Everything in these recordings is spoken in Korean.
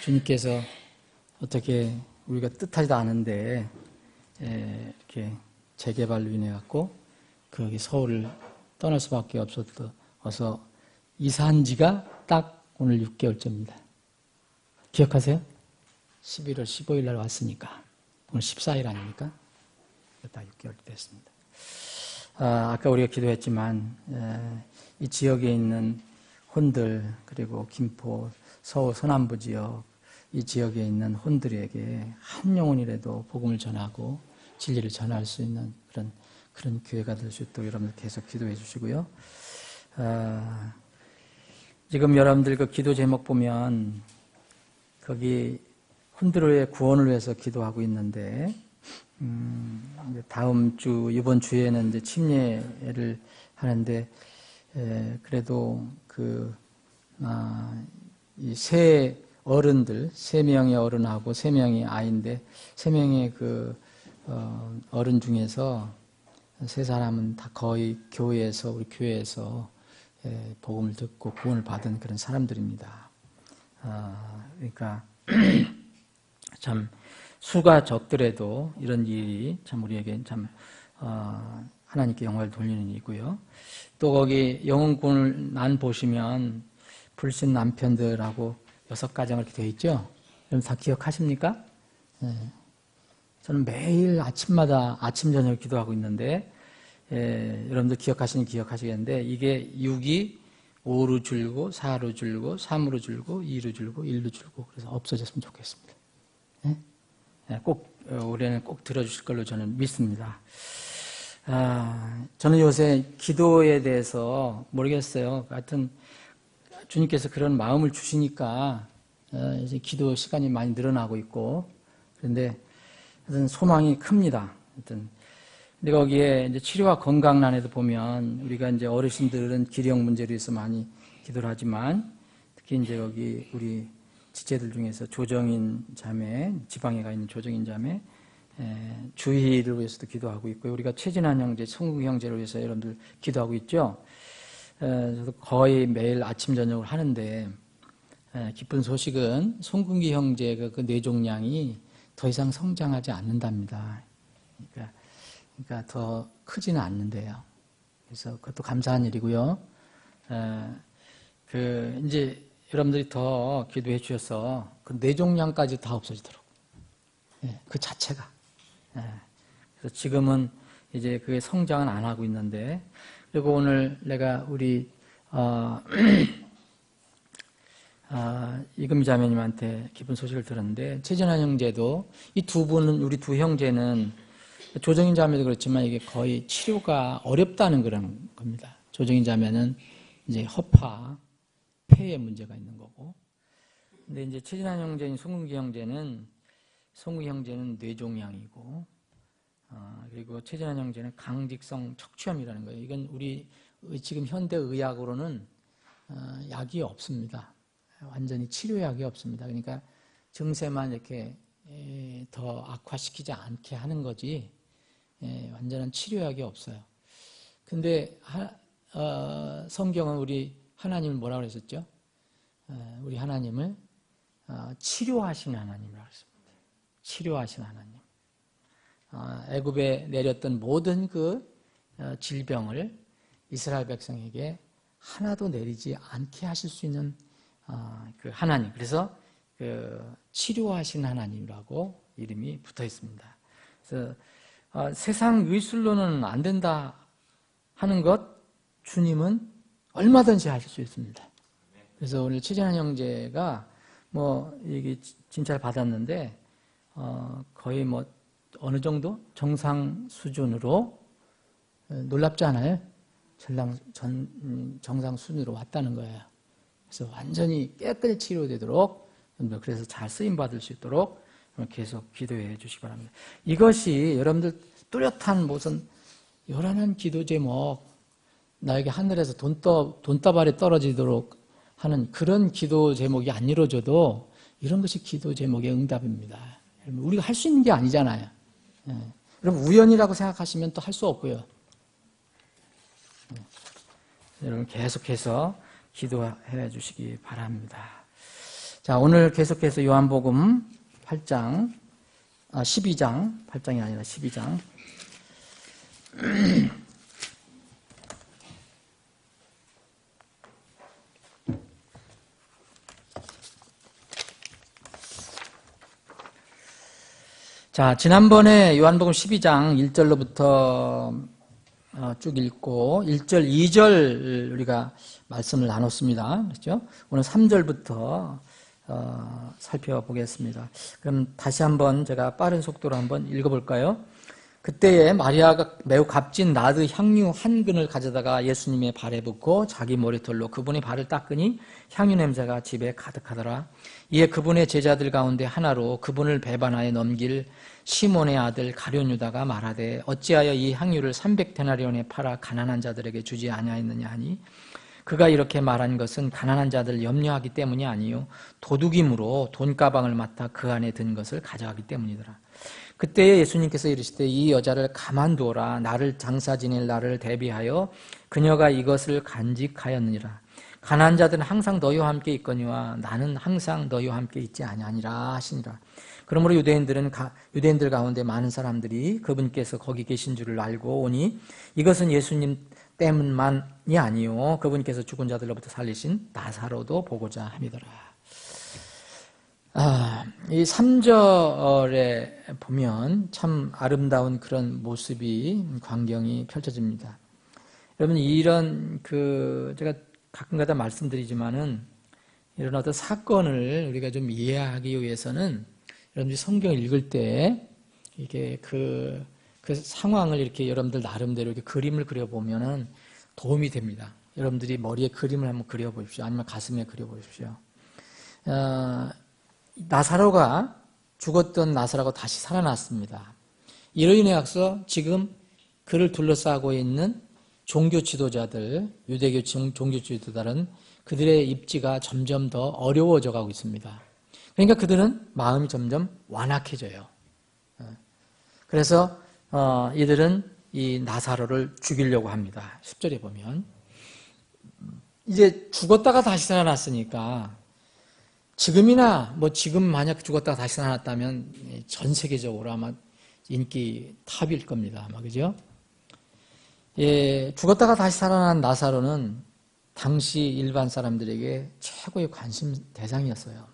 주님께서 어떻게 우리가 뜻하지도 않은데 이렇게 재개발로 인해 갖고 거기 서울을 떠날 수밖에 없어서 이사한 지가 딱 오늘 6개월째입니다. 기억하세요? 11월 15일 날 왔으니까 오늘 14일 아닙니까? 딱 6개월 됐습니다. 아까 우리가 기도했지만 이 지역에 있는 혼들, 그리고 김포, 서울 서남부 지역, 이 지역에 있는 혼들에게 한 영혼이라도 복음을 전하고 진리를 전할 수 있는 그런 교회가 될 수 있도록 여러분들 계속 기도해 주시고요. 지금 여러분들 그 기도 제목 보면 거기 혼들의 구원을 위해서 기도하고 있는데 다음 주, 이번 주에는 이제 침례를 하는데 그래도 이 세 어른들, 3명의 어른하고 3명의 아이인데 3명의 어른 중에서 3사람은 다 거의 우리 교회에서 복음을 듣고 구원을 받은 그런 사람들입니다. 그러니까 참 수가 적더라도 이런 일이 참 우리에게 참 하나님께 영광을 돌리는 일이고요. 또 거기 영혼군을 보시면 불신 남편들하고 6가정 이렇게 되어 있죠. 여러분 다 기억하십니까? 저는 매일 아침마다 아침 저녁 기도하고 있는데 여러분들 기억하시겠는데 이게 6이 5로 줄고 4로 줄고 3으로 줄고 2로 줄고 1로 줄고 그래서 없어졌으면 좋겠습니다. 꼭 올해는 꼭 들어주실 걸로 저는 믿습니다. 저는 요새 기도에 대해서 모르겠어요. 하여튼 주님께서 그런 마음을 주시니까 이제 기도 시간이 많이 늘어나고 있고 그런데 하여튼 소망이 큽니다. 하여튼 근데 거기에 이제 치료와 건강란에도 보면 우리가 이제 어르신들은 기령 문제로 해서 많이 기도를 하지만 특히 이제 거기 우리 지체들 중에서 조정인 자매, 지방에 가 있는 조정인 자매 주희를 위해서도 기도하고 있고요. 우리가 최진환 형제, 송국 형제를 위해서 여러분들 기도하고 있죠. 저도 거의 매일 아침 저녁을 하는데 기쁜 소식은 송국기 형제가 그 뇌종양이 더 이상 성장하지 않는답니다. 그러니까 더 크지는 않는데요. 그래서 그것도 감사한 일이고요. 이제 여러분들이 더 기도해 주셔서 그 뇌종양까지 다 없어지도록. 그 자체가. 그래서 지금은 이제 그게 성장은 안 하고 있는데, 그리고 오늘 내가 우리, 이금희 자매님한테 기쁜 소식을 들었는데, 최진환 형제도 이 두 분은, 우리 두 형제는 조정인 자매도 그렇지만 이게 거의 치료가 어렵다는 그런 겁니다. 조정인 자매는 이제 허파, 폐에 문제가 있는 거고. 근데 이제 최진환 형제인 송국기 형제는 뇌종양이고, 그리고 최진환 형제는 강직성 척추염이라는 거예요. 이건 우리 지금 현대 의학으로는 약이 없습니다. 완전히 치료약이 없습니다. 그러니까 증세만 이렇게 더 악화시키지 않게 하는 거지 완전한 치료약이 없어요. 근데 성경은 우리 하나님을 뭐라고 그랬었죠? 우리 하나님을 치료하신 하나님이라고 했습니다. 치료하신 하나님. 애굽에 내렸던 모든 그 질병을 이스라엘 백성에게 하나도 내리지 않게 하실 수 있는 그 하나님. 그래서 그 치료하신 하나님이라고 이름이 붙어 있습니다. 그래서 세상 의술로는 안 된다 하는 것 주님은 얼마든지 하실 수 있습니다. 그래서 오늘 최진환 형제가 이게 진찰 받았는데 거의 어느 정도 정상 수준으로 놀랍지 않아요? 정상 수준으로 왔다는 거예요. 그래서 완전히 깨끗이 치료되도록 그래서 잘 쓰임 받을 수 있도록 계속 기도해 주시기 바랍니다. 이것이 여러분들 뚜렷한 무슨 요란한 기도 제목, 나에게 하늘에서 돈다발이 떨어지도록 하는 그런 기도 제목이 안 이루어져도 이런 것이 기도 제목의 응답입니다. 우리가 할 수 있는 게 아니잖아요. 여러분 우연이라고 생각하시면 또 할 수 없고요. 여러분 계속해서 기도해 주시기 바랍니다. 자, 오늘 계속해서 요한복음 8장, 12장, 8장이 아니라 12장. 자, 지난번에 요한복음 12장 1절로부터 쭉 읽고 1절, 2절 우리가 말씀을 나눴습니다. 그렇죠? 오늘 3절부터 살펴보겠습니다. 그럼 다시 한번 제가 빠른 속도로 한번 읽어볼까요? 그때에 마리아가 매우 값진 나드 향유 한 근을 가져다가 예수님의 발에 붓고 자기 머리털로 그분의 발을 닦으니 향유 냄새가 집에 가득하더라. 이에 그분의 제자들 가운데 하나로 그분을 배반하여 넘길 시몬의 아들 가룟 유다가 말하되 어찌하여 이 향유를 300데나리온에 팔아 가난한 자들에게 주지 아니하였느냐 하니 그가 이렇게 말한 것은 가난한 자들 염려하기 때문이 아니요 도둑임으로 돈가방을 맡아 그 안에 든 것을 가져가기 때문이더라. 그때에 예수님께서 이르시되 이 여자를 가만두어라. 나를 장사 지낼 날을 대비하여 그녀가 이것을 간직하였느니라. 가난한 자들은 항상 너희와 함께 있거니와 나는 항상 너희와 함께 있지 아니하니라 하시니라. 그러므로 유대인들 가운데 많은 사람들이 그분께서 거기 계신 줄을 알고 오니 이것은 예수님 때문만이 아니요 그분께서 죽은 자들로부터 살리신 나사로도 보고자 함이더라. 이 3절에 보면 참 아름다운 그런 모습이 광경이 펼쳐집니다. 여러분 이런 제가 가끔가다 말씀드리지만은 이런 어떤 사건을 우리가 좀 이해하기 위해서는 여러분들이 성경을 읽을 때 이게 그 상황을 이렇게 여러분들 나름대로 이렇게 그림을 그려보면은 도움이 됩니다. 여러분들이 머리에 그림을 한번 그려보십시오. 아니면 가슴에 그려보십시오. 나사로가 죽었던 나사로가 다시 살아났습니다. 이로 인해서 지금 그를 둘러싸고 있는 종교 지도자들, 유대교 종교 지도자들은 그들의 입지가 점점 더 어려워져 가고 있습니다. 그러니까 그들은 마음이 점점 완악해져요. 그래서 이들은 이 나사로를 죽이려고 합니다. 10절에 보면 이제 죽었다가 다시 살아났으니까 지금이나 지금 만약 죽었다가 다시 살아났다면 전 세계적으로 아마 인기 탑일 겁니다. 아마 그죠? 예, 죽었다가 다시 살아난 나사로는 당시 일반 사람들에게 최고의 관심 대상이었어요.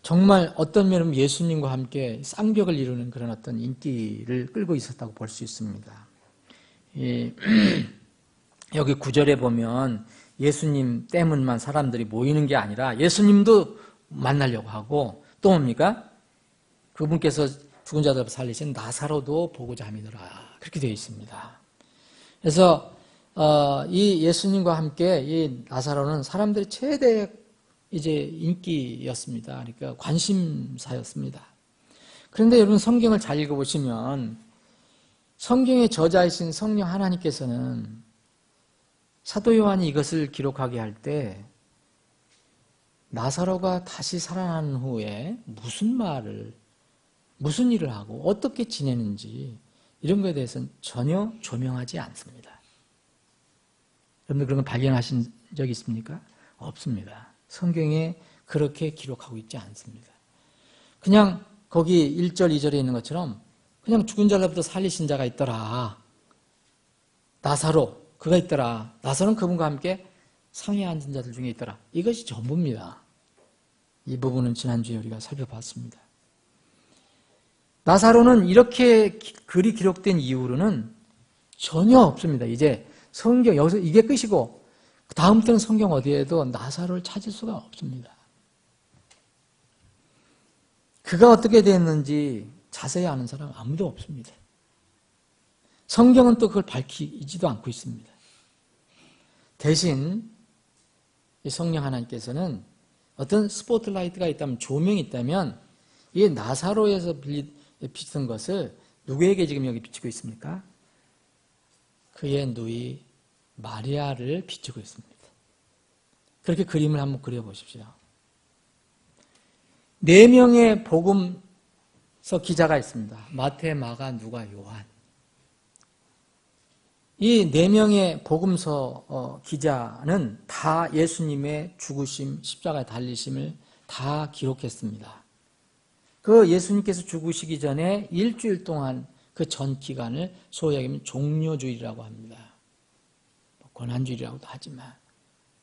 정말 어떤 면은 예수님과 함께 쌍벽을 이루는 그런 어떤 인기를 끌고 있었다고 볼 수 있습니다. 예, 여기 9절에 보면 예수님 때문만 사람들이 모이는 게 아니라 예수님도 만나려고 하고 또 뭡니까? 그분께서 죽은 자들 살리신 나사로도 보고자 함이더라. 그렇게 되어 있습니다. 그래서 이 예수님과 함께 이 나사로는 사람들의 최대 이제 인기였습니다. 그러니까 관심사였습니다. 그런데 여러분 성경을 잘 읽어보시면 성경의 저자이신 성령 하나님께서는 사도 요한이 이것을 기록하게 할 때 나사로가 다시 살아난 후에 무슨 일을 하고 어떻게 지내는지 이런 것에 대해서는 전혀 조명하지 않습니다. 여러분들 그런 거 발견하신 적 있습니까? 없습니다. 성경에 그렇게 기록하고 있지 않습니다. 그냥 거기 1절, 2절에 있는 것처럼 그냥 죽은 자로부터 살리신 자가 있더라. 나사로, 그가 있더라. 나사로는 그분과 함께 상에 앉은 자들 중에 있더라. 이것이 전부입니다. 이 부분은 지난주에 우리가 살펴봤습니다. 나사로는 이렇게 글이 기록된 이후로는 전혀 없습니다. 이제 성경, 여기서 이게 끝이고 다음부터는 성경 어디에도 나사로를 찾을 수가 없습니다. 그가 어떻게 됐는지 자세히 아는 사람 아무도 없습니다. 성경은 또 그걸 밝히지도 않고 있습니다. 대신 이 성령 하나님께서는 어떤 스포트라이트가 있다면, 조명이 있다면 이 나사로에서 비친 것을 누구에게 지금 여기 비치고 있습니까? 그의 누이 마리아를 비추고 있습니다. 그렇게 그림을 한번 그려보십시오. 4명의 복음서 기자가 있습니다. 마태, 마가, 누가, 요한. 이 4명의 복음서 기자는 다 예수님의 죽으심, 십자가에 달리심을 다 기록했습니다. 그 예수님께서 죽으시기 전에 일주일 동안 그 전 기간을 소위 얘기하면 종료주일이라고 합니다. 고난주일이라고도 하지만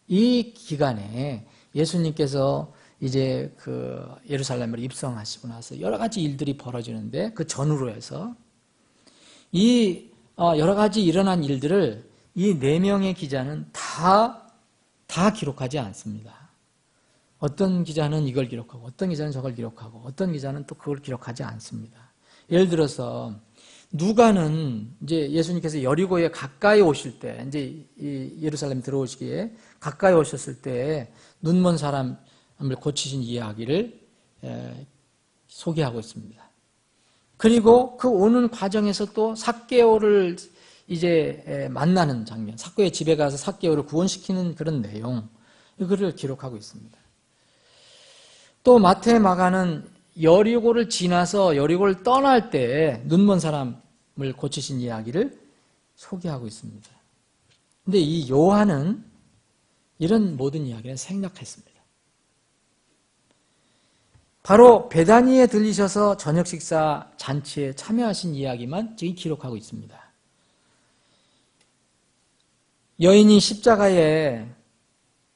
이 기간에 예수님께서 이제 그 예루살렘으로 입성하시고 나서 여러 가지 일들이 벌어지는데 그 전후로 해서 이 여러 가지 일어난 일들을 이 4명의 기자는 다 기록하지 않습니다. 어떤 기자는 이걸 기록하고 어떤 기자는 저걸 기록하고 어떤 기자는 또 그걸 기록하지 않습니다. 예를 들어서 누가는 이제 예수님께서 여리고에 가까이 오실 때 이제 이 예루살렘 들어오시기에 가까이 오셨을 때 눈먼 사람을 고치신 이야기를 소개하고 있습니다. 그리고 그 오는 과정에서 또 삭개오를 이제 만나는 장면, 삭개오의 집에 가서 삭개오를 구원시키는 그런 내용, 이거를 기록하고 있습니다. 또 마태, 마가는 여리고를 지나서 여리고를 떠날 때 눈먼 사람을 고치신 이야기를 소개하고 있습니다. 근데 이 요한은 이런 모든 이야기를 생략했습니다. 바로 베다니에 들리셔서 저녁 식사 잔치에 참여하신 이야기만 지금 기록하고 있습니다. 여인이 십자가에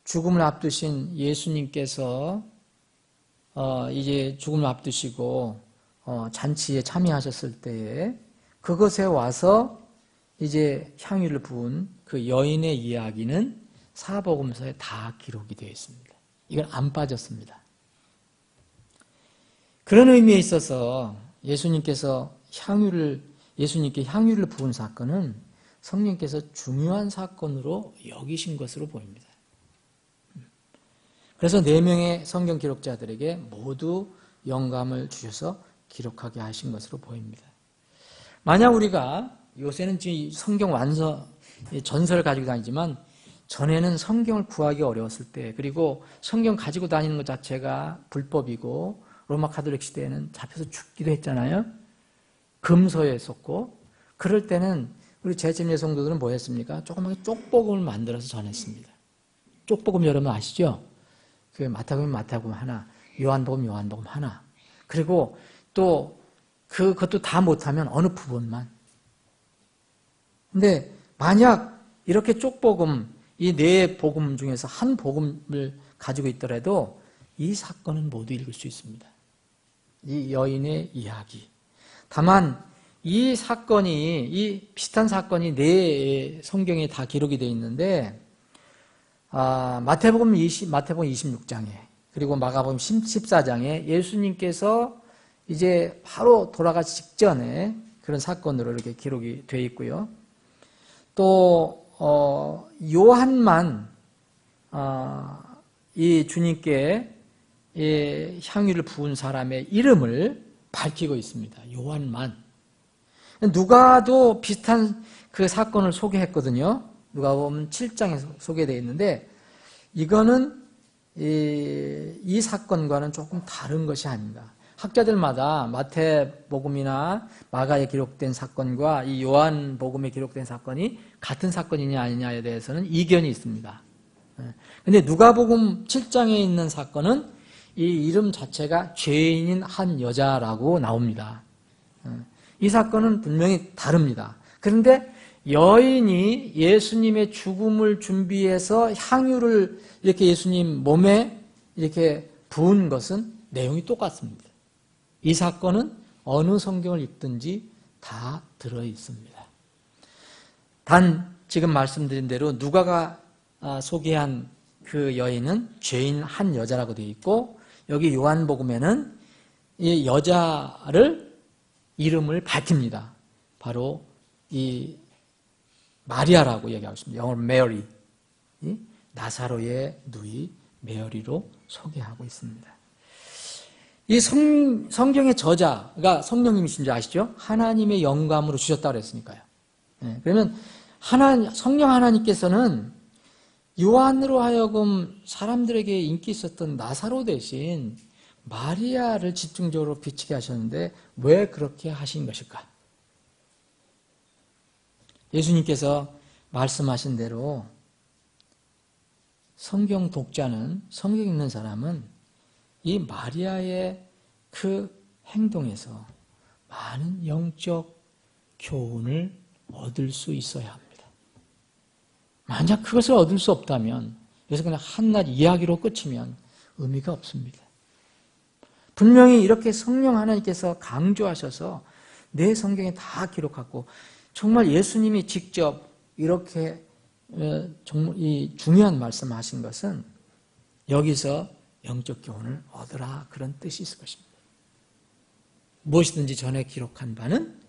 죽음을 앞두신 예수님께서 이제 죽음을 앞두시고 잔치에 참여하셨을 때에 그것에 와서 이제 향유를 부은 그 여인의 이야기는 사복음서에 다 기록이 되어 있습니다. 이건 안 빠졌습니다. 그런 의미에 있어서 예수님께 향유를 부은 사건은 성령께서 중요한 사건으로 여기신 것으로 보입니다. 그래서 4명의 성경 기록자들에게 모두 영감을 주셔서 기록하게 하신 것으로 보입니다. 만약 우리가 요새는 지금 성경 전설을 가지고 다니지만 전에는 성경을 구하기 어려웠을 때, 그리고 성경 가지고 다니는 것 자체가 불법이고 로마 카톨릭 시대에는 잡혀서 죽기도 했잖아요. 금서에 있었고, 그럴 때는 우리 제침례 성도들은 뭐 했습니까? 조그맣게 쪽복음을 만들어서 전했습니다. 쪽복음 여러분 아시죠? 그 마태복음 하나, 요한복음 하나. 그리고 또 그것도 다 못하면 어느 부분만. 근데 만약 이렇게 쪽복음, 이 4복음 중에서 한 복음을 가지고 있더라도 이 사건은 모두 읽을 수 있습니다. 이 여인의 이야기. 다만 이 비슷한 사건이 4 성경에 다 기록이 되어 있는데, 마태복음 26장에, 그리고 마가복음 14장에 예수님께서 이제 바로 돌아가시 직전에 그런 사건으로 이렇게 기록이 되어 있고요. 또, 요한만, 이 주님께 향유를 부은 사람의 이름을 밝히고 있습니다. 요한만. 누가도 비슷한 그 사건을 소개했거든요. 누가복음 7장에 소개되어 있는데 이거는 이 사건과는 조금 다른 것이 아닌가. 학자들마다 마태복음이나 마가에 기록된 사건과 이 요한복음에 기록된 사건이 같은 사건이냐 아니냐에 대해서는 이견이 있습니다. 그런데 누가복음 7장에 있는 사건은 이 이름 자체가 죄인인 한 여자라고 나옵니다. 이 사건은 분명히 다릅니다. 그런데 여인이 예수님의 죽음을 준비해서 향유를 이렇게 예수님 몸에 이렇게 부은 것은 내용이 똑같습니다. 이 사건은 어느 성경을 읽든지 다 들어 있습니다. 단 지금 말씀드린 대로 누가가 소개한 그 여인은 죄인 한 여자라고 되어 있고, 여기 요한복음에는 이 여자를 이름을 밝힙니다. 바로 이 마리아라고 얘기하고 있습니다. 영어로 메리, 나사로의 누이 메리로 소개하고 있습니다. 이 성경의 저자가 성령님이신 줄 아시죠? 하나님의 영감으로 주셨다고 그랬으니까요. 그러면 성령 하나님께서는 요한으로 하여금 사람들에게 인기 있었던 나사로 대신 마리아를 집중적으로 비치게 하셨는데 왜 그렇게 하신 것일까? 예수님께서 말씀하신 대로 성경 독자는, 성경 읽는 사람은 이 마리아의 그 행동에서 많은 영적 교훈을 얻을 수 있어야 합니다. 만약 그것을 얻을 수 없다면, 그래서 그냥 한낱 이야기로 끝이면 의미가 없습니다. 분명히 이렇게 성령 하나님께서 강조하셔서 내 성경에 다 기록하고, 정말 예수님이 직접 이렇게 정말 이 중요한 말씀하신 것은 여기서 영적 교훈을 얻으라, 그런 뜻이 있을 것입니다. 무엇이든지 전에 기록한 바는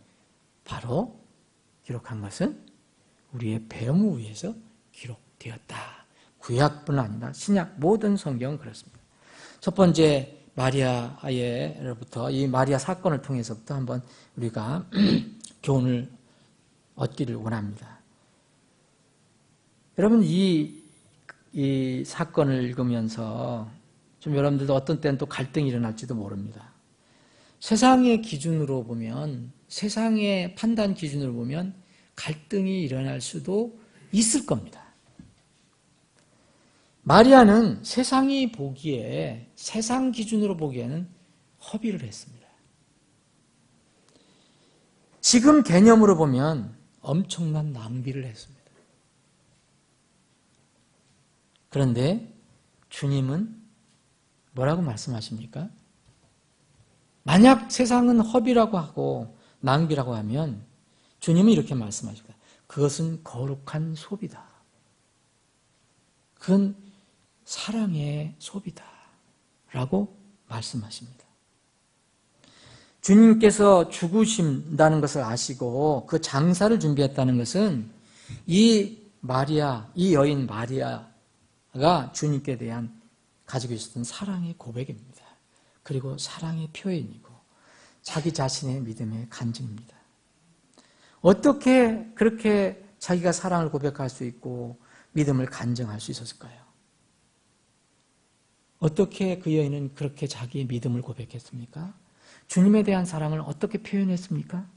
바로 기록한 것은 우리의 배움을 위해서 기록되었다. 구약뿐 아니라 신약 모든 성경은 그렇습니다. 첫 번째 마리아로부터, 이 마리아 사건을 통해서부터 한번 우리가 교훈을 얻기를 원합니다. 여러분, 이 사건을 읽으면서 좀 여러분들도 어떤 때는 또 갈등이 일어날지도 모릅니다. 세상의 기준으로 보면, 세상의 판단 기준으로 보면 갈등이 일어날 수도 있을 겁니다. 마리아는 세상이 보기에, 세상 기준으로 보기에는 허비를 했습니다. 지금 개념으로 보면 엄청난 낭비를 했습니다. 그런데 주님은 뭐라고 말씀하십니까? 만약 세상은 허비라고 하고 낭비라고 하면 주님은 이렇게 말씀하십니다. 그것은 거룩한 소비다. 그건 사랑의 소비다. 라고 말씀하십니다. 주님께서 죽으신다는 것을 아시고 그 장사를 준비했다는 것은 이 마리아, 이 여인 마리아가 주님께 대한 가지고 있었던 사랑의 고백입니다. 그리고 사랑의 표현이고 자기 자신의 믿음의 간증입니다. 어떻게 그렇게 자기가 사랑을 고백할 수 있고 믿음을 간증할 수 있었을까요? 어떻게 그 여인은 그렇게 자기의 믿음을 고백했습니까? 주님에 대한 사랑을 어떻게 표현했습니까?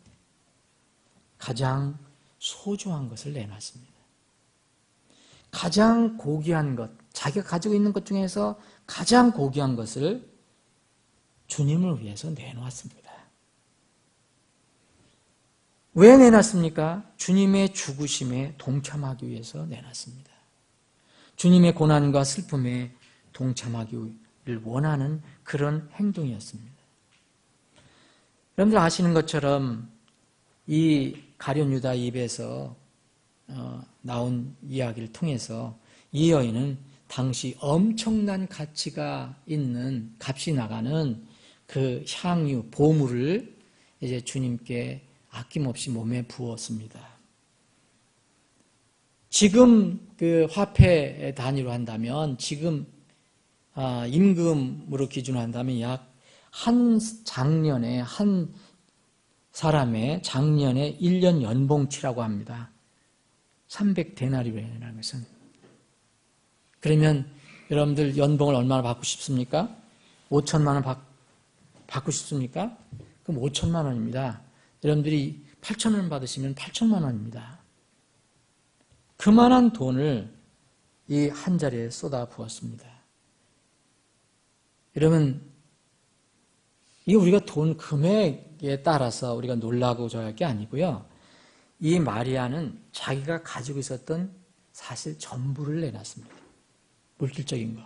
가장 소중한 것을 내놨습니다. 가장 고귀한 것, 자기가 가지고 있는 것 중에서 가장 고귀한 것을 주님을 위해서 내놓았습니다. 왜 내놨습니까? 주님의 죽으심에 동참하기 위해서 내놨습니다. 주님의 고난과 슬픔에 동참하기를 원하는 그런 행동이었습니다. 여러분들 아시는 것처럼 이 가룟 유다 입에서 나온 이야기를 통해서 이 여인은 당시 엄청난 가치가 있는, 값이 나가는 그 향유, 보물을 이제 주님께 아낌없이 몸에 부었습니다. 지금 그 화폐 단위로 한다면, 지금 임금으로 기준으로 한다면 약 한 장년에, 한 사람의 장년의 1년 연봉치라고 합니다. 300데나리온이라는 것은. 그러면 여러분들 연봉을 얼마나 받고 싶습니까? 5천만 원 받고 싶습니까? 그럼 5천만 원입니다. 여러분들이 8천 원 받으시면 8천만 원입니다. 그만한 돈을 이 한 자리에 쏟아 부었습니다. 여러분, 이게 우리가 돈 금액에 따라서 우리가 놀라고 저할 게 아니고요. 이 마리아는 자기가 가지고 있었던 사실 전부를 내놨습니다. 물질적인 거.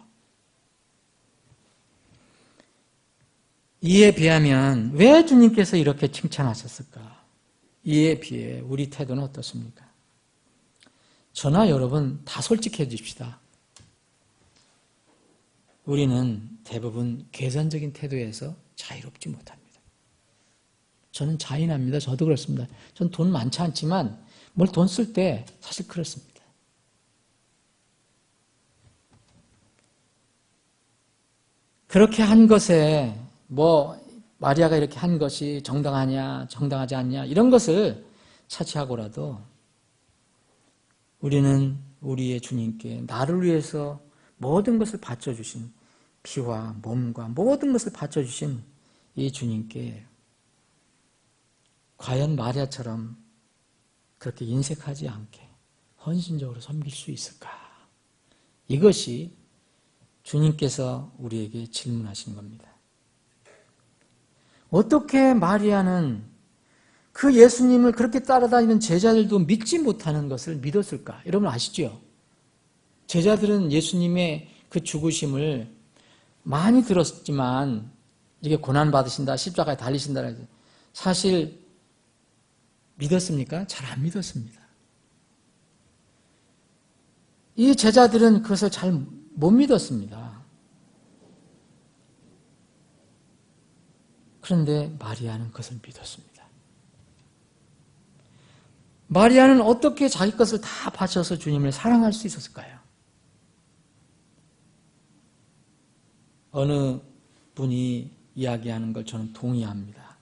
이에 비하면 왜 주님께서 이렇게 칭찬하셨을까? 이에 비해 우리 태도는 어떻습니까? 저나 여러분 다 솔직해 주십시다. 우리는 대부분 계산적인 태도에서 자유롭지 못합니다. 저는 자인합니다. 저도 그렇습니다. 전 돈 많지 않지만 뭘 돈 쓸 때 사실 그렇습니다. 그렇게 한 것에 마리아가 이렇게 한 것이 정당하냐, 정당하지 않냐 이런 것을 차치하고라도 우리는 우리의 주님께 나를 위해서 모든 것을 바쳐주신, 피와 몸과 모든 것을 바쳐주신 이 주님께 과연 마리아처럼 그렇게 인색하지 않게 헌신적으로 섬길 수 있을까? 이것이 주님께서 우리에게 질문하신 겁니다. 어떻게 마리아는 그 예수님을 그렇게 따라다니는 제자들도 믿지 못하는 것을 믿었을까? 여러분 아시죠? 제자들은 예수님의 그 죽으심을 많이 들었지만 이렇게 고난받으신다, 십자가에 달리신다, 사실 믿었습니까? 잘 안 믿었습니다. 이 제자들은 그것을 잘 못 믿었습니다. 그런데 마리아는 그것을 믿었습니다. 마리아는 어떻게 자기 것을 다 바쳐서 주님을 사랑할 수 있었을까요? 어느 분이 이야기하는 걸 저는 동의합니다.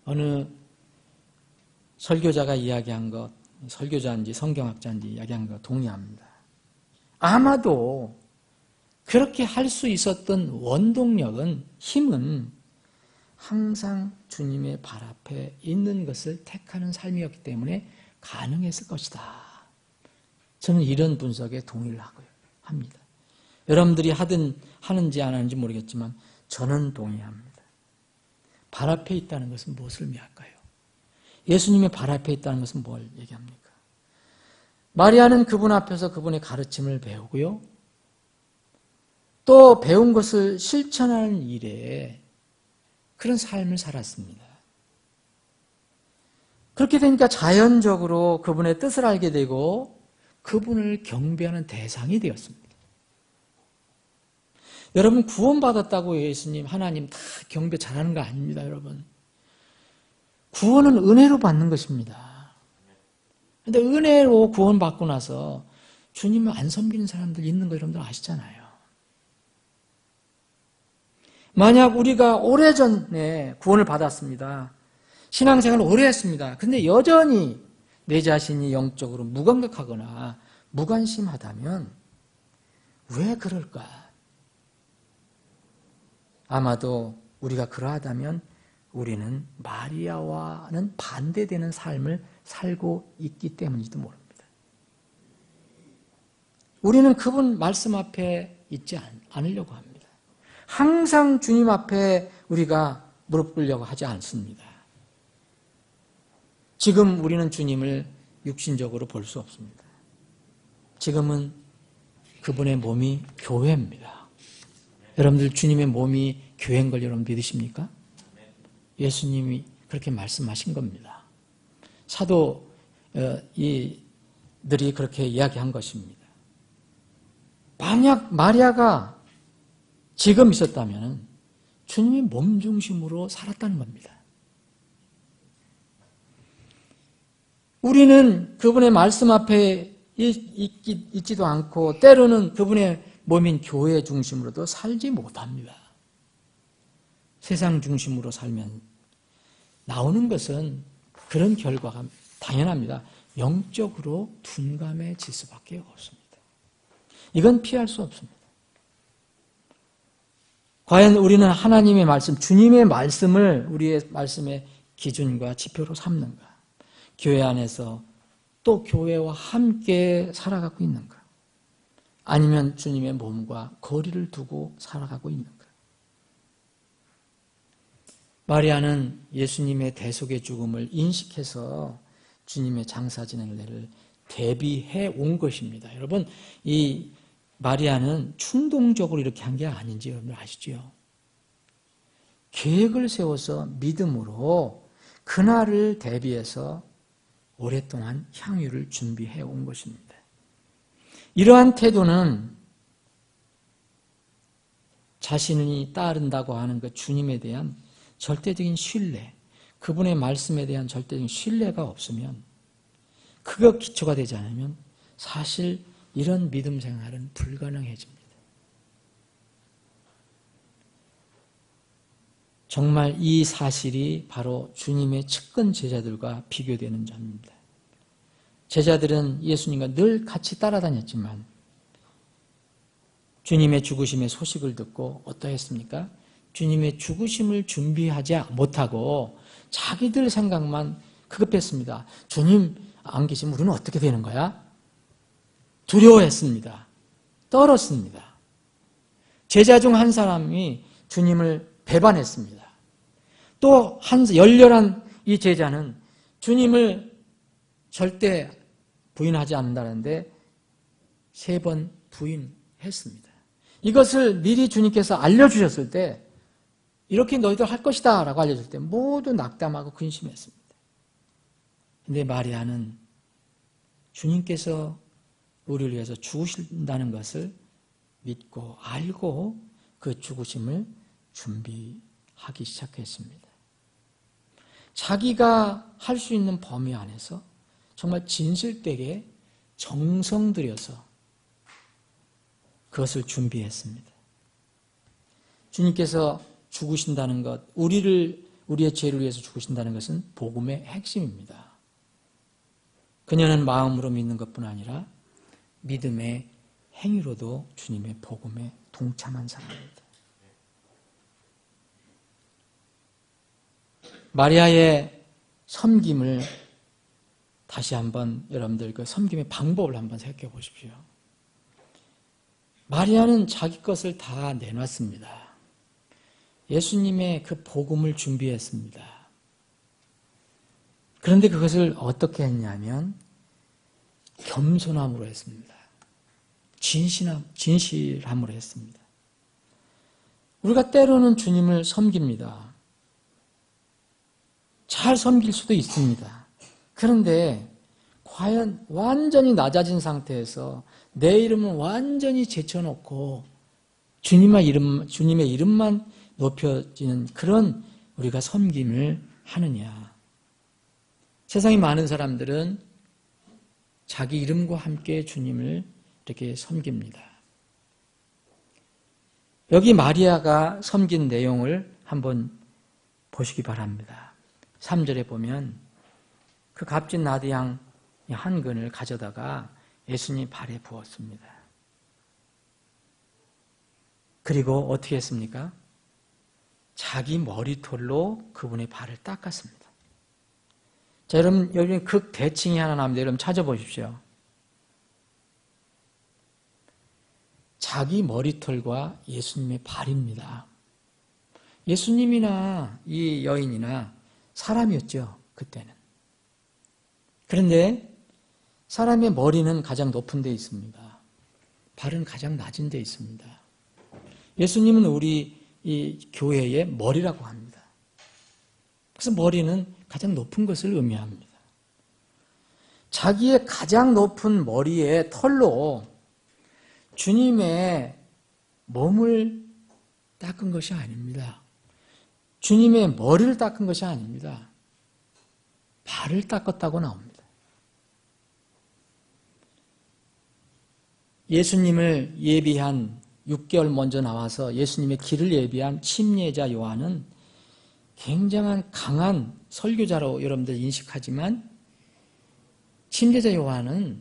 어느 설교자가 이야기한 것, 설교자인지 성경학자인지 이야기한 것 동의합니다. 아마도 그렇게 할 수 있었던 원동력은, 힘은 항상 주님의 발 앞에 있는 것을 택하는 삶이었기 때문에 가능했을 것이다. 저는 이런 분석에 동의를 합니다. 여러분들이 하는지 안 하는지 모르겠지만 저는 동의합니다. 발 앞에 있다는 것은 무엇을 의미할까요? 예수님의 발 앞에 있다는 것은 뭘 얘기합니까? 마리아는 그분 앞에서 그분의 가르침을 배우고요. 또 배운 것을 실천하는 일에 그런 삶을 살았습니다. 그렇게 되니까 자연적으로 그분의 뜻을 알게 되고 그분을 경배하는 대상이 되었습니다. 여러분 구원받았다고 예수님, 하나님 다 경배 잘하는 거 아닙니다, 여러분. 구원은 은혜로 받는 것입니다. 그런데 은혜로 구원받고 나서 주님을 안 섬기는 사람들 있는 거 여러분들 아시잖아요. 만약 우리가 오래전에 구원을 받았습니다. 신앙생활을 오래 했습니다. 근데 여전히 내 자신이 영적으로 무감각하거나 무관심하다면 왜 그럴까? 아마도 우리가 그러하다면 우리는 마리아와는 반대되는 삶을 살고 있기 때문일지도 모릅니다. 우리는 그분 말씀 앞에 있지 않으려고 합니다. 항상 주님 앞에 우리가 무릎 꿇으려고 하지 않습니다. 지금 우리는 주님을 육신적으로 볼 수 없습니다. 지금은 그분의 몸이 교회입니다. 여러분들 주님의 몸이 교회인 걸 여러분 믿으십니까? 예수님이 그렇게 말씀하신 겁니다. 사도들이 그렇게 이야기한 것입니다. 만약 마리아가 지금 있었다면 주님이 몸 중심으로 살았다는 겁니다. 우리는 그분의 말씀 앞에 있지도 않고 때로는 그분의 몸인 교회 중심으로도 살지 못합니다. 세상 중심으로 살면 나오는 것은 그런 결과가 당연합니다. 영적으로 둔감해질 수밖에 없습니다. 이건 피할 수 없습니다. 과연 우리는 하나님의 말씀, 주님의 말씀을 우리의 말씀의 기준과 지표로 삼는가? 교회 안에서 또 교회와 함께 살아가고 있는가? 아니면 주님의 몸과 거리를 두고 살아가고 있는가? 마리아는 예수님의 대속의 죽음을 인식해서 주님의 장사 지낼 날을 대비해 온 것입니다. 여러분, 이 마리아는 충동적으로 이렇게 한 게 아닌지 여러분 아시죠? 계획을 세워서 믿음으로 그날을 대비해서 오랫동안 향유를 준비해 온 것입니다. 이러한 태도는 자신이 따른다고 하는 그 주님에 대한 절대적인 신뢰, 그분의 말씀에 대한 절대적인 신뢰가 없으면, 그거 기초가 되지 않으면 사실 이런 믿음 생활은 불가능해집니다. 정말 이 사실이 바로 주님의 측근 제자들과 비교되는 점입니다. 제자들은 예수님과 늘 같이 따라다녔지만 주님의 죽으심의 소식을 듣고 어떠했습니까? 주님의 죽으심을 준비하지 못하고 자기들 생각만 급했습니다. 주님 안 계시면 우리는 어떻게 되는 거야? 두려워했습니다. 떨었습니다. 제자 중 한 사람이 주님을 배반했습니다. 또 한 열렬한 이 제자는 주님을 절대 부인하지 않는다는데 3번 부인했습니다. 이것을 미리 주님께서 알려주셨을 때 이렇게 너희들 할 것이다 라고 알려줄 때 모두 낙담하고 근심했습니다. 근데 마리아는 주님께서 우리를 위해서 죽으신다는 것을 믿고 알고 그 죽으심을 준비하기 시작했습니다. 자기가 할 수 있는 범위 안에서 정말 진실되게 정성 들여서 그것을 준비했습니다. 주님께서 죽으신다는 것, 우리의 죄를 위해서 죽으신다는 것은 복음의 핵심입니다. 그녀는 마음으로 믿는 것뿐 아니라 믿음의 행위로도 주님의 복음에 동참한 사람입니다. 마리아의 섬김을 다시 한번 여러분들 그 섬김의 방법을 한번 생각해 보십시오. 마리아는 자기 것을 다 내놨습니다. 예수님의 그 복음을 준비했습니다. 그런데 그것을 어떻게 했냐면 겸손함으로 했습니다. 진실함으로 했습니다. 우리가 때로는 주님을 섬깁니다. 잘 섬길 수도 있습니다. 그런데 과연 완전히 낮아진 상태에서 내 이름은 완전히 제쳐놓고 주님의 이름만 높여지는 그런 우리가 섬김을 하느냐. 세상에 많은 사람들은 자기 이름과 함께 주님을 이렇게 섬깁니다. 여기 마리아가 섬긴 내용을 한번 보시기 바랍니다. 3절에 보면 그 값진 나드양 한 근을 가져다가 예수님 발에 부었습니다. 그리고 어떻게 했습니까? 자기 머리털로 그분의 발을 닦았습니다. 자, 여러분, 여기 극대칭이 하나 나옵니다. 여러분 찾아보십시오. 자기 머리털과 예수님의 발입니다. 예수님이나 이 여인이나 사람이었죠, 그때는. 그런데 사람의 머리는 가장 높은 데 있습니다. 발은 가장 낮은 데 있습니다. 예수님은 우리 이 교회의 머리라고 합니다. 그래서 머리는 가장 높은 것을 의미합니다. 자기의 가장 높은 머리의 털로 주님의 몸을 닦은 것이 아닙니다. 주님의 머리를 닦은 것이 아닙니다. 발을 닦았다고 나옵니다. 예수님을 예비한 6개월 먼저 나와서 예수님의 길을 예비한 침례자 요한은 굉장한 강한 설교자로 여러분들 인식하지만 침례자 요한은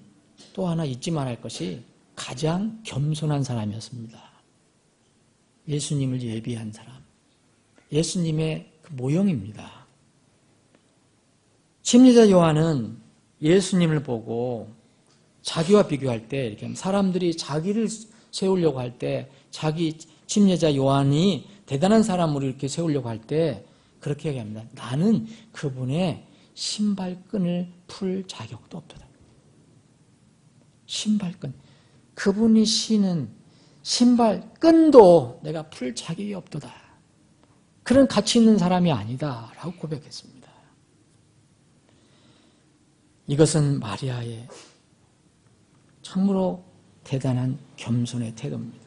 또 하나 잊지 말할 것이 가장 겸손한 사람이었습니다. 예수님을 예비한 사람. 예수님의 그 모형입니다. 침례자 요한은 예수님을 보고 자기와 비교할 때 이렇게 사람들이 자기를 세우려고 할 때 자기 침례자 요한이 대단한 사람으로 이렇게 세우려고 할 때 그렇게 얘기합니다. 나는 그분의 신발끈을 풀 자격도 없도다. 신발끈. 그분이 신은 신발끈도 내가 풀 자격이 없도다. 그런 가치 있는 사람이 아니다. 라고 고백했습니다. 이것은 마리아의 참으로 대단한 겸손의 태도입니다.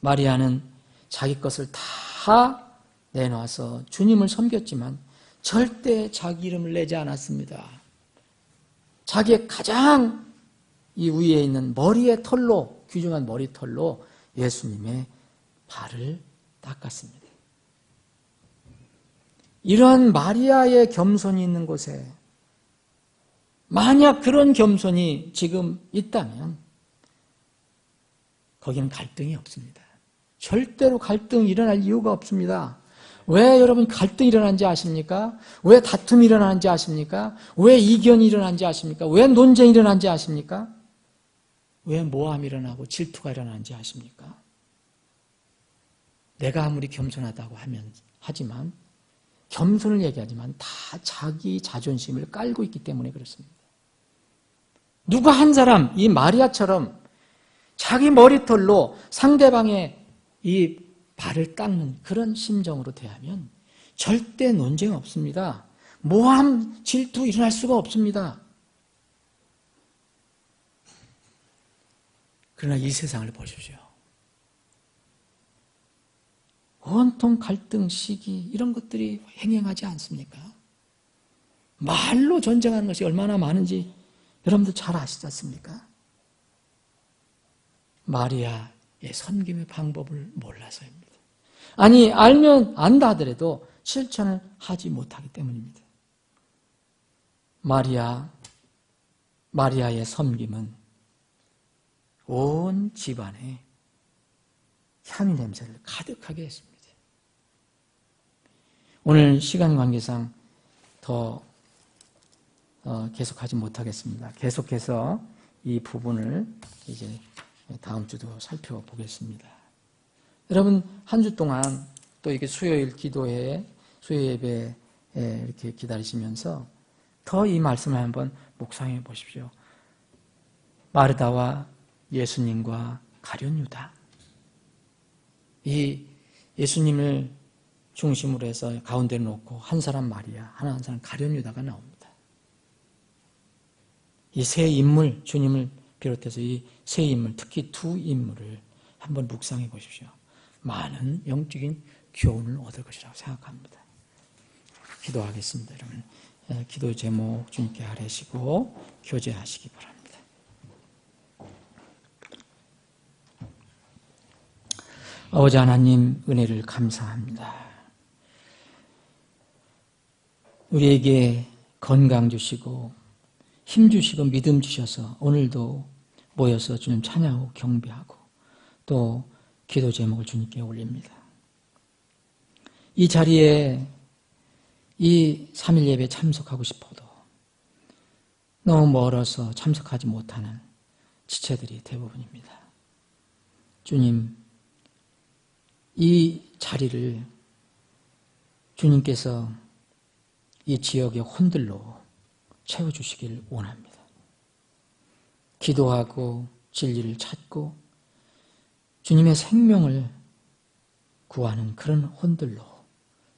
마리아는 자기 것을 다 내놔서 주님을 섬겼지만 절대 자기 이름을 내지 않았습니다. 자기의 가장 이 위에 있는 머리의 털로, 귀중한 머리털로 예수님의 발을 닦았습니다. 이러한 마리아의 겸손이 있는 곳에 만약 그런 겸손이 지금 있다면 거기는 갈등이 없습니다. 절대로 갈등이 일어날 이유가 없습니다. 왜 여러분 갈등이 일어나는지 아십니까? 왜 다툼이 일어나는지 아십니까? 왜 이견이 일어나는지 아십니까? 왜 논쟁이 일어나는지 아십니까? 왜 모함이 일어나고 질투가 일어나는지 아십니까? 내가 아무리 겸손하다고 하지만 겸손을 얘기하지만 다 자기 자존심을 깔고 있기 때문에 그렇습니다. 누가 한 사람, 이 마리아처럼 자기 머리털로 상대방의 이 발을 닦는 그런 심정으로 대하면 절대 논쟁 없습니다. 모함, 질투 일어날 수가 없습니다. 그러나 이 세상을 보십시오. 온통 갈등, 시기 이런 것들이 행행하지 않습니까? 말로 전쟁하는 것이 얼마나 많은지 여러분들 잘 아시지 않습니까? 마리아의 섬김의 방법을 몰라서입니다. 아니 알면 안다 하더라도 실천을 하지 못하기 때문입니다. 마리아의 섬김은 온 집안에 향유 냄새를 가득하게 했습니다. 오늘 시간 관계상 더 계속하지 못하겠습니다. 계속해서 이 부분을 이제 다음 주도 살펴보겠습니다. 여러분 한 주 동안 또 이렇게 수요일 기도회, 수요 예배에 이렇게 기다리시면서 더 이 말씀을 한번 묵상해 보십시오. 마르다와 예수님과 가룟 유다. 이 예수님을 중심으로 해서 가운데 놓고 한 사람 마리아, 한 사람 가룟 유다가 나옵니다. 이 세 인물, 주님을 비롯해서 이 세 인물, 특히 두 인물을 한번 묵상해 보십시오. 많은 영적인 교훈을 얻을 것이라고 생각합니다. 기도하겠습니다. 여러분, 기도 제목 주님께 아뢰시고 교제하시기 바랍니다. 아버지 하나님 은혜를 감사합니다. 우리에게 건강 주시고 힘 주시고 믿음 주셔서 오늘도 모여서 주님 찬양하고 경배하고 또 기도 제목을 주님께 올립니다. 이 자리에 이 3일 예배에 참석하고 싶어도 너무 멀어서 참석하지 못하는 지체들이 대부분입니다. 주님, 이 자리를 주님께서 이 지역의 혼들로 채워주시길 원합니다. 기도하고 진리를 찾고 주님의 생명을 구하는 그런 혼들로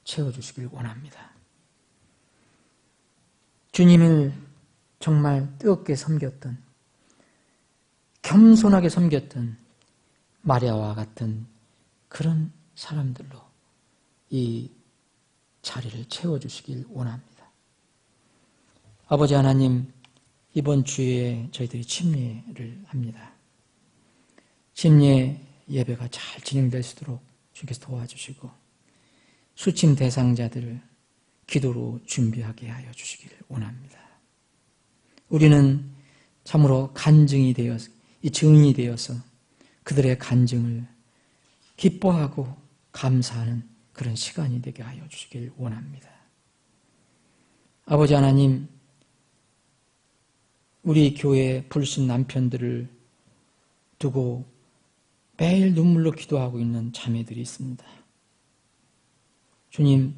채워주시길 원합니다. 주님을 정말 뜨겁게 섬겼던, 겸손하게 섬겼던 마리아와 같은 그런 사람들로 이 자리를 채워주시길 원합니다. 아버지 하나님, 이번 주에 저희들이 침례를 합니다. 침례 예배가 잘 진행될 수 있도록 주께서 도와주시고 수침 대상자들을 기도로 준비하게 하여 주시길 원합니다. 우리는 참으로 간증이 되어서, 이 증인이 되어서 그들의 간증을 기뻐하고 감사하는 그런 시간이 되게 하여 주시길 원합니다. 아버지 하나님, 우리 교회 불신 남편들을 두고 매일 눈물로 기도하고 있는 자매들이 있습니다. 주님,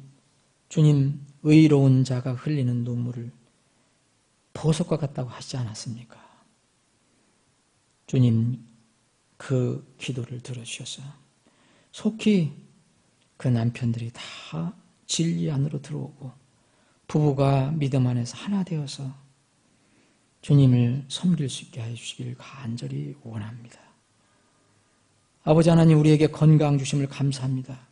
의로운 자가 흘리는 눈물을 보석과 같다고 하시지 않았습니까? 주님, 그 기도를 들어주셔서 속히 그 남편들이 다 진리 안으로 들어오고 부부가 믿음 안에서 하나 되어서 주님을 섬길 수 있게 해주시길 간절히 원합니다. 아버지 하나님, 우리에게 건강 주심을 감사합니다.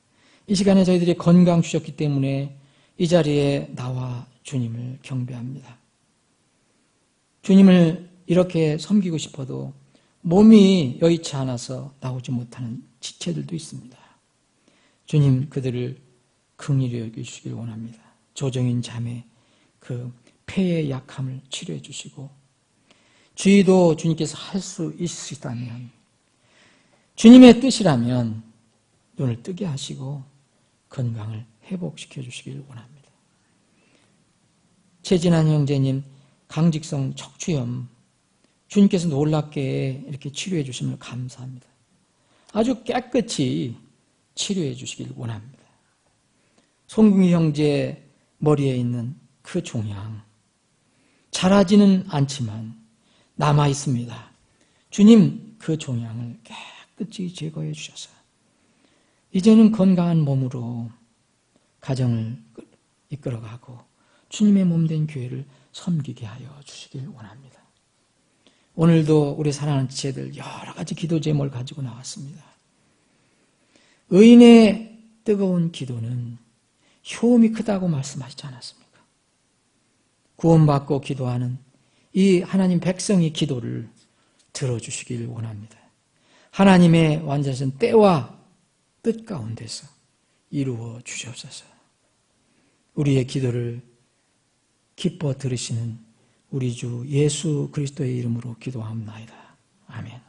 이 시간에 저희들이 건강 주셨기 때문에 이 자리에 나와 주님을 경배합니다. 주님을 이렇게 섬기고 싶어도 몸이 여의치 않아서 나오지 못하는 지체들도 있습니다. 주님, 그들을 긍휼히 여기시길 원합니다. 조정인 자매 그 폐의 약함을 치료해 주시고 주의도 주님께서 할 수 있으시다면 주님의 뜻이라면 눈을 뜨게 하시고 건강을 회복시켜 주시길 원합니다. 최진한 형제님 강직성 척추염 주님께서 놀랍게 이렇게 치료해 주심을 감사합니다. 아주 깨끗이 치료해 주시길 원합니다. 송궁이 형제 머리에 있는 그 종양 자라지는 않지만 남아 있습니다. 주님 그 종양을 깨끗이 제거해 주셔서 이제는 건강한 몸으로 가정을 이끌어가고 주님의 몸된 교회를 섬기게 하여 주시길 원합니다. 오늘도 우리 사랑하는 지체들 여러 가지 기도 제목을 가지고 나왔습니다. 의인의 뜨거운 기도는 효험이 크다고 말씀하시지 않았습니까? 구원받고 기도하는 이 하나님 백성의 기도를 들어주시길 원합니다. 하나님의 완전하신 때와 뜻 가운데서 이루어 주시옵소서. 우리의 기도를 기뻐 들으시는 우리 주 예수 그리스도의 이름으로 기도합니다. 아멘.